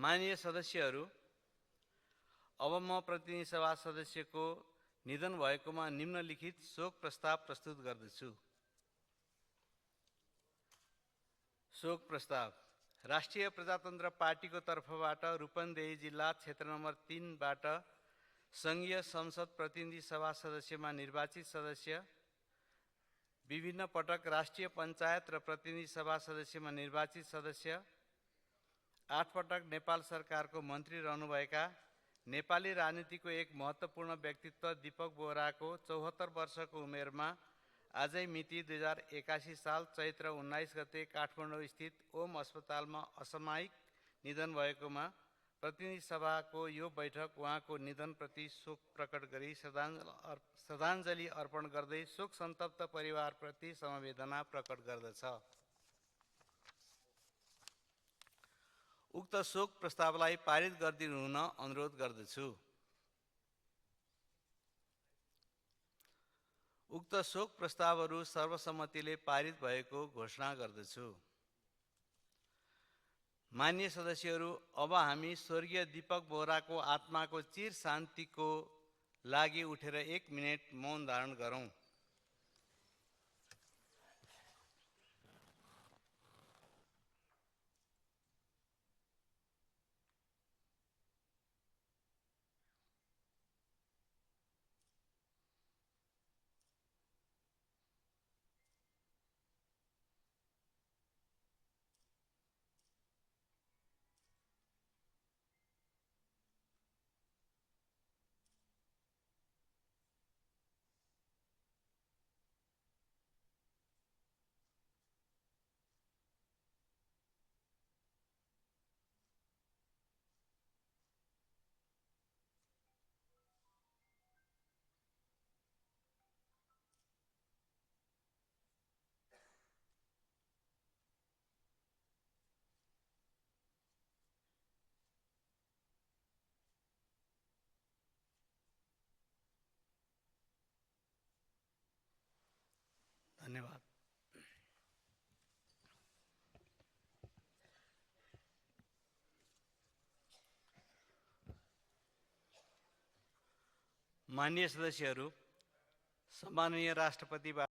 माननीय सदस्यहरू, अब म प्रतिनिधि सभा सदस्यको निधन भएकोमा निम्नलिखित शोक प्रस्ताव प्रस्तुत गर्दछु। शोक प्रस्ताव। राष्ट्रिय प्रजातन्त्र पार्टीको तर्फबाट रूपन्देही जिल्ला क्षेत्र नम्बर 3 बाट सङ्घीय संसद प्रतिनिधि सभा सदस्यमा निर्वाचित सदस्य, विभिन्न पटक राष्ट्रिय पञ्चायत र प्रतिनिधि सभा सदस्यमा निर्वाचित सदस्य, 8 पटक नेपाल सरकारको मन्त्री रहनुभएका नेपाली राजनीतिको एक महत्त्वपूर्ण व्यक्तित्व दीपक बोहराको 74 वर्षको उमेरमा आजै मिति 2081 साल चैत्र 19 गते काठमाडौँ स्थित ओम अस्पतालमा असामयिक निधन भएकोमा प्रतिनिधि सभाको यो बैठक उहाँको निधनप्रति शोक प्रकट गरी श्रद्धाञ्जली अर्पण गर्दै शोक सन्तप्त परिवारप्रति समवेदना प्रकट गर्दछ। उक्त शोक प्रस्तावलाई पारित गरिदिनु हुन अनुरोध गर्दछु। उक्त शोक प्रस्तावहरू सर्वसम्मतिले पारित भएको घोषणा गर्दछु। माननीय सदस्यहरू, अब हामी स्वर्गीय दीपक बोहराको आत्माको चिर शान्तिको लागि उठेर 1 मिनेट मौन धारण गरौँ। धन्यवाद। माननीय सदस्यहरू, सम्माननीय राष्ट्रपतिबाट